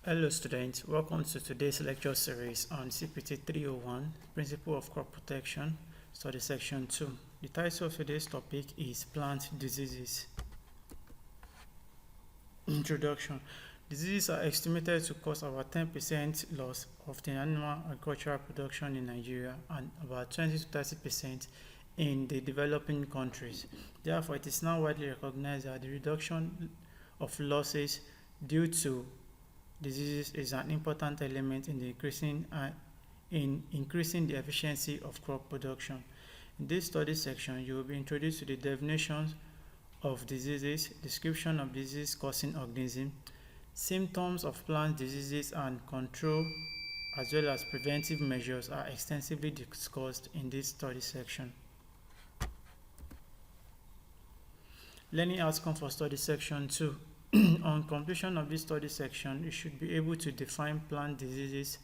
Hello students, welcome to today's lecture series on CPT 301, Principle of Crop Protection, Study Section 2. The title of today's topic is Plant Diseases. Introduction. Diseases are estimated to cause about 10% loss of the animal agricultural production in Nigeria and about 20 to 30% in the developing countries. Therefore, it is now widely recognized that the reduction of losses due to diseases is an important element in increasing the efficiency of crop production. In this study section, you will be introduced to the definitions of diseases, description of disease-causing organisms, symptoms of plant diseases, and control, as well as preventive measures are extensively discussed in this study section. Learning outcome for study section 2. On completion of this study section, you should be able to define plant diseases,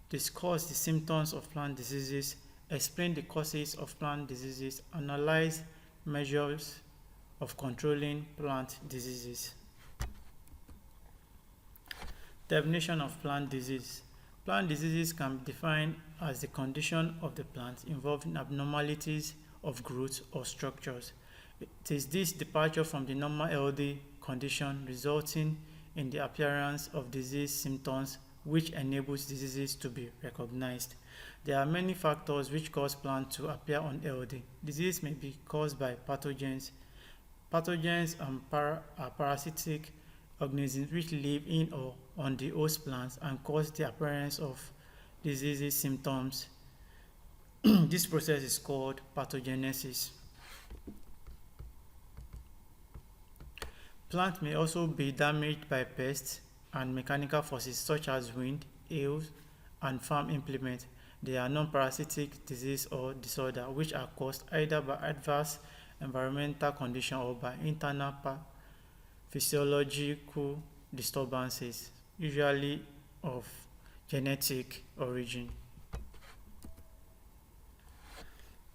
discuss the symptoms of plant diseases, explain the causes of plant diseases, analyze measures of controlling plant diseases. Definition of plant disease. Plant diseases can be defined as the condition of the plant involving abnormalities of growth or structures. It is this departure from the normal healthy condition resulting in the appearance of disease symptoms which enables diseases to be recognized. There are many factors which cause plants to appear unhealthy. Disease may be caused by pathogens. Pathogens are parasitic organisms which live in or on the host plants and cause the appearance of disease symptoms. This process is called pathogenesis. Plants may also be damaged by pests and mechanical forces such as wind, hail, and farm implements. They are non-parasitic disease or disorder which are caused either by adverse environmental conditions or by internal physiological disturbances, usually of genetic origin.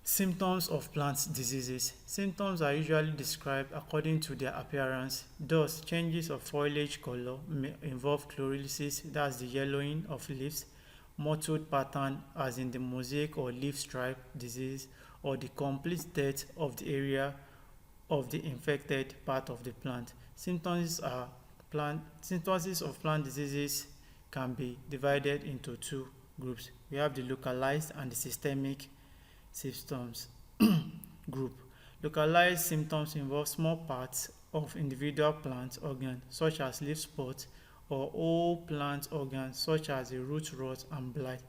Symptoms of plant diseases. Symptoms are usually described according to their appearance. Thus, changes of foliage color may involve chlorolysis, that's the yellowing of leaves, mottled pattern as in the mosaic or leaf stripe disease, or the complete death of the area of the infected part of the plant. Symptoms of plant diseases can be divided into two groups. We have the localized and the systemic symptoms group. Localized symptoms involve small parts of individual plant organs such as leaf spots or whole plant organs such as the root rot and blight.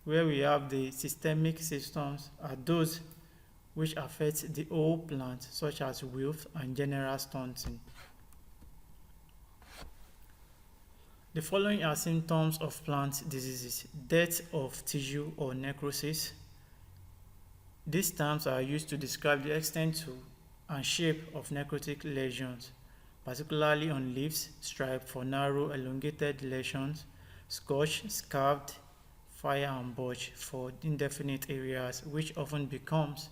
Where we have the systemic symptoms are those which affect the whole plant such as wilt and general stunting. The following are symptoms of plant diseases: death of tissue or necrosis. These terms are used to describe the extent to and shape of necrotic lesions, particularly on leaves, striped for narrow elongated lesions, scorched, scarred, fire and bulge for indefinite areas which often becomes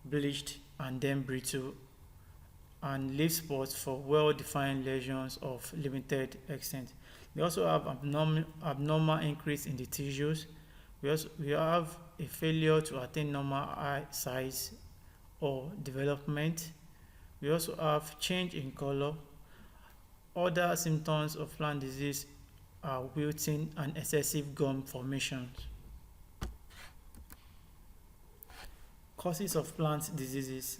bleached and then brittle, and leaf spots for well-defined lesions of limited extent. We also have abnormal increase in the tissues. We have a failure to attain normal eye size or development. We also have change in color. Other symptoms of plant disease are wilting and excessive gum formations. Causes of plant diseases.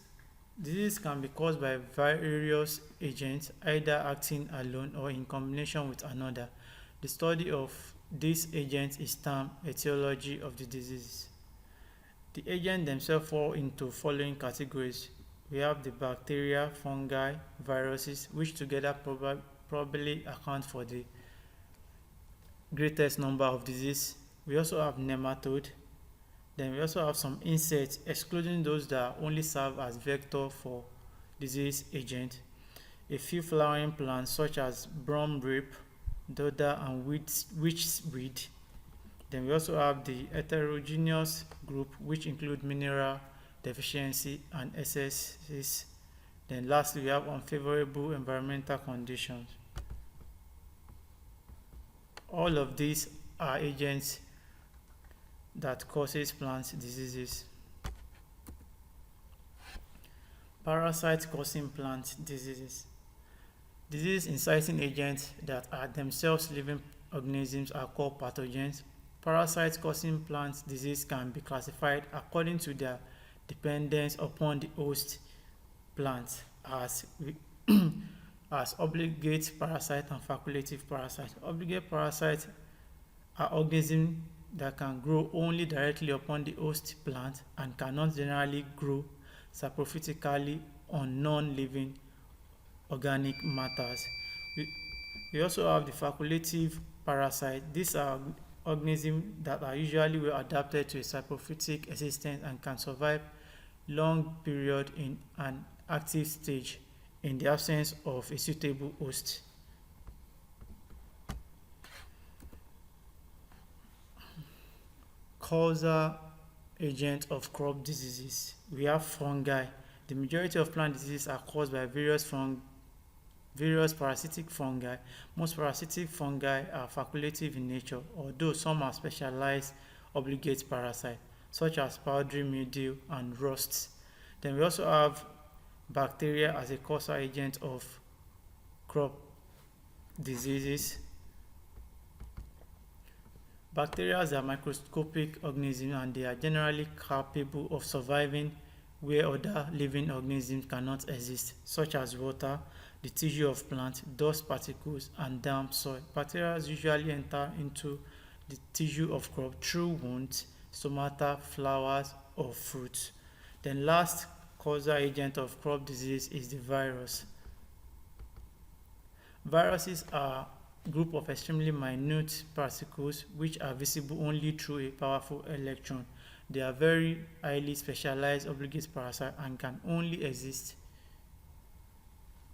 Disease can be caused by various agents, either acting alone or in combination with another. The study of these agents is termed etiology of the disease. The agents themselves fall into following categories. We have the bacteria, fungi, viruses, which together probably account for the greatest number of diseases. We also have nematode. Then we also have some insects, excluding those that only serve as vector for disease agent. A few flowering plants such as brown grape, dodder, and witchweed. Then we also have the heterogeneous group, which include mineral deficiency and excesses. Then lastly, we have unfavorable environmental conditions. All of these are agents that causes plant diseases. Parasites causing plant diseases. Disease inciting agents that are themselves living organisms are called pathogens. Parasites causing plant disease can be classified according to their dependence upon the host plant as as obligate parasite and facultative parasite. Obligate parasites are organisms that can grow only directly upon the host plant and cannot generally grow saprophytically on non-living organic matters. We also have the facultative parasite. These are organisms that are usually well adapted to a saprophytic existence and can survive long period in an active stage in the absence of a suitable host. Causal agent of crop diseases. We have fungi. The majority of plant diseases are caused by various parasitic fungi. Most parasitic fungi are facultative in nature, although some are specialized obligate parasites, such as powdery mildew and rust. Then we also have bacteria as a causal agent of crop diseases. Bacteria are microscopic organisms and they are generally capable of surviving where other living organisms cannot exist, such as water, the tissue of plants, dust particles, and damp soil. Bacteria usually enter into the tissue of crop through wounds, stomata, flowers, or fruits. Then last causal agent of crop disease is the virus. Viruses are a group of extremely minute particles which are visible only through a powerful electron. They are very highly specialized obligate parasites and can only exist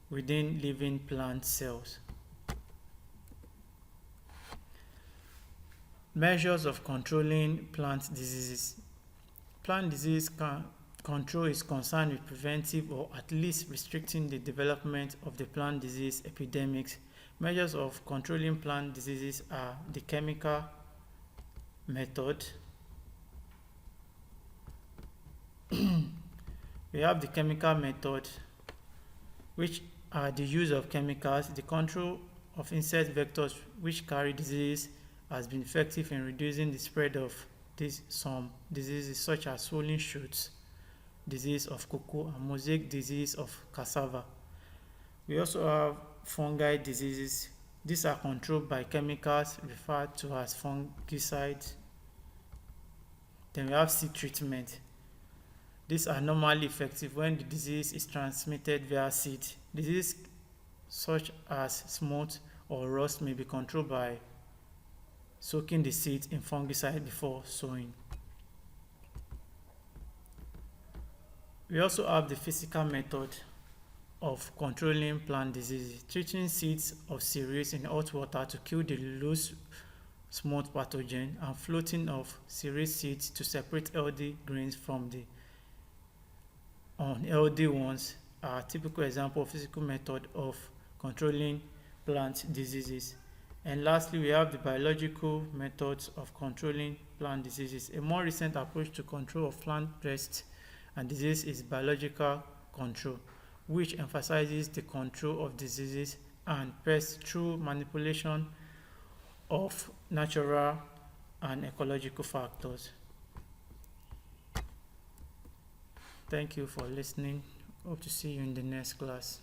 within living plant cells. Measures of controlling plant diseases. Plant disease control is concerned with preventive or at least restricting the development of the plant disease epidemics. Measures of controlling plant diseases are the chemical method. We have the chemical method, which are the use of chemicals. The control of insect vectors which carry disease has been effective in reducing the spread of some diseases such as swollen shoots, disease of cocoa, and mosaic disease of cassava. We also have fungi diseases. These are controlled by chemicals referred to as fungicides. Then we have seed treatment. These are normally effective when the disease is transmitted via seed. Disease such as smut or rust may be controlled by soaking the seeds in fungicide before sowing. We also have the physical method of controlling plant diseases, treating seeds of cereals in hot water to kill the loose smut pathogen and floating of cereal seeds to separate healthy grains from the unhealthy ones are a typical example of physical method of controlling plant diseases. And lastly, we have the biological methods of controlling plant diseases. A more recent approach to control of plant pests and disease is biological control, which emphasizes the control of diseases and pests through manipulation of natural and ecological factors. Thank you for listening. Hope to see you in the next class.